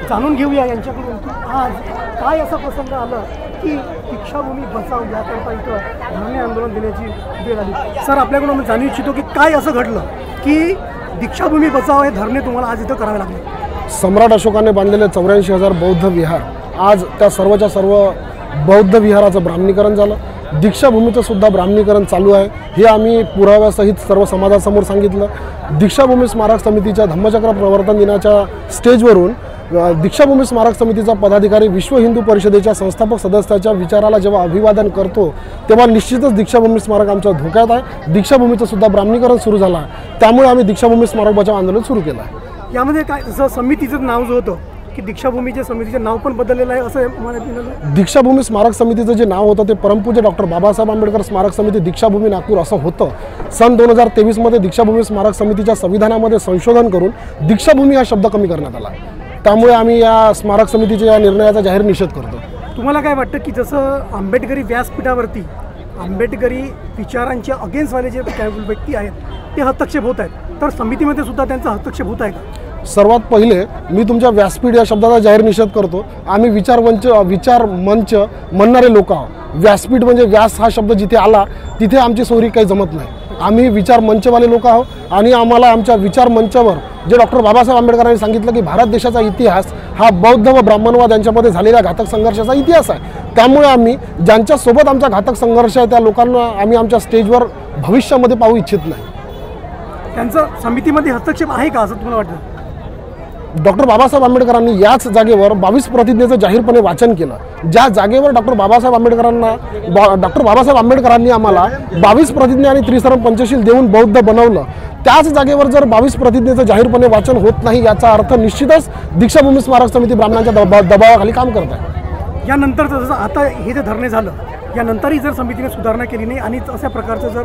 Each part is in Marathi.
जाणून घेऊया यांच्याकडून आज काय असा प्रसंग आला की दीक्षाभूमी बचाव याकरता इथं धरणे आंदोलन देण्याची वेळ आली। सर, आपल्याकडून मी जाणू इच्छितो की काय असं घडलं की दीक्षाभूमी बचाव हे धरणे तुम्हाला आज इथं करावे लागले। सम्राट अशोकाने बांधलेले 84,000 बौद्ध विहार आज त्या सर्वच्या सर्व बौद्ध विहाराचं ब्राह्मणीकरण झालं। दीक्षाभूमीचं सुद्धा ब्राह्मणीकरण चालू आहे हे आम्ही पुराव्यासहित सर्व समाजासमोर सांगितलं। दीक्षाभूमी स्मारक समितीच्या धम्मचक्र प्रवर्तन दिनाच्या स्टेजवरून दीक्षाभूमी स्मारक समितीचा पदाधिकारी विश्व हिंदू परिषदेच्या संस्थापक सदस्याच्या विचाराला जेव्हा अभिवादन करतो तेव्हा निश्चितच दीक्षाभूमी स्मारक आमच्या धोक्यात आहे। दीक्षाभूमीचं सुद्धा ब्राह्मणीकरण सुरू झालं आहे, त्यामुळे आम्ही दीक्षाभूमी स्मारक बचाव आंदोलन सुरू केलं आहे। यामध्ये काय जसं समितीचं नाव जो होतं की दीक्षाभूमीच्या समितीचं नाव पण बदललेलं आहे असं मला दीक्षाभूमी स्मारक समितीचं जे नाव होतं ते परमपूज्य डॉक्टर बाबासाहेब आंबेडकर स्मारक समिती दीक्षाभूमी नागपूर असं होतं। सन 2023 मध्ये दीक्षाभूमी स्मारक समितीच्या संविधानामध्ये संशोधन करून दीक्षाभूमी हा शब्द कमी करण्यात आला, त्यामुळे आम्ही या स्मारक समितीच्या या निर्णयाचा जाहीर निषेध करतो। तुम्हाला काय वाटतं की जसं आंबेडकरी व्यासपीठावरती आंबेडकरी विचारांच्या अगेन्स्टवाले जे व्यक्ती आहेत ते हस्तक्षेप होत आहेत, तर समितीमध्ये सुद्धा त्यांचा हस्तक्षेप होत आहे का? सर्वात पहिले मी तुमच्या व्यासपीठ या शब्दाचा जाहीर निषेध करतो। आम्ही विचार मंच म्हणणारे लोक आहोत। व्यासपीठ म्हणजे व्यास हा शब्द जिथे आला तिथे आमची सोयरी काही जमत नाही। आम्ही विचार मंचवाले लोक आहोत आणि आम्हाला आमच्या विचार मंचावर जे डॉक्टर बाबासाहेब आंबेडकरांनी सांगितलं की भारत देशाचा इतिहास हा बौद्ध व ब्राह्मणवाद यांच्यामध्ये झालेल्या घातक संघर्षाचा इतिहास आहे, त्यामुळे आम्ही ज्यांच्यासोबत आमचा घातक संघर्ष आहे त्या लोकांना आम्ही आमच्या स्टेजवर भविष्यामध्ये पाहू इच्छित नाही। त्यांचं समितीमध्ये हस्तक्षेप आहे का असं तुम्हाला वाटतं? डॉक्टर बाबासाहेब आंबेडकरांनी याच जागेवर 22 प्रतिज्ञेचं जाहीरपणे वाचन केलं। ज्या जागेवर डॉक्टर बाबासाहेब आंबेडकरांनी आम्हाला 22 प्रतिज्ञा आणि त्रिसर्व पंचशील देऊन बौद्ध बनवलं, त्याच जागेवर जर 22 प्रतिज्ञेचं जाहीरपणे वाचन होत नाही याचा अर्थ निश्चितच दीक्षाभूमी स्मारक समिती ब्राह्मणांच्या दबावाखाली काम करत आहे। यानंतर जसं आता हे जे धरणे झालं यानंतरही जर समितीने सुधारणा केली नाही आणि अशा प्रकारचं जर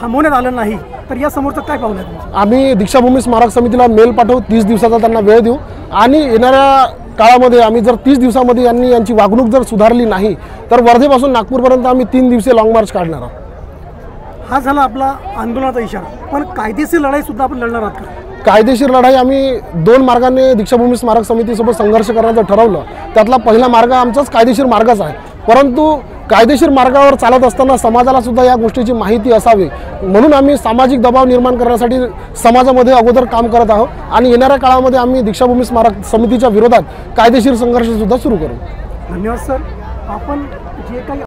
थांबवण्यात आलं नाही तर या समोरचं काय पाहून आहे? आम्ही दीक्षाभूमी स्मारक समितीला मेल पाठवू, 30 दिवसाचा त्यांना वेळ देऊ आणि येणाऱ्या काळामध्ये आम्ही जर 30 दिवसामध्ये यांची वागणूक जर सुधारली नाही तर वर्धेपासून नागपूरपर्यंत आम्ही 3 दिवसीय लॉंग मार्च काढणार आहोत। हा झाला आपला आंदोलनाचा इशारा, पण कायदेशीर लढाई सुद्धा आपण लढणार आहात का? कायदेशीर लढाई आम्ही 2 मार्गाने दीक्षाभूमी स्मारक समितीसोबत संघर्ष करण्याचं ठरवलं। त्यातला पहिला मार्ग आमचाच कायदेशीर मार्गच आहे, परंतु कायदेशीर मार्गावर चालत असताना समाजाला सुद्धा या गोष्टीची माहिती असावी म्हणून आम्ही सामाजिक दबाव निर्माण करण्यासाठी समाजामध्ये अगोदर काम करत आहोत आणि येणाऱ्या काळामध्ये आम्ही दीक्षाभूमी स्मारक समितीच्या विरोधात कायदेशीर संघर्ष सुद्धा सुरू करू। धन्यवाद सर। आपण जे काही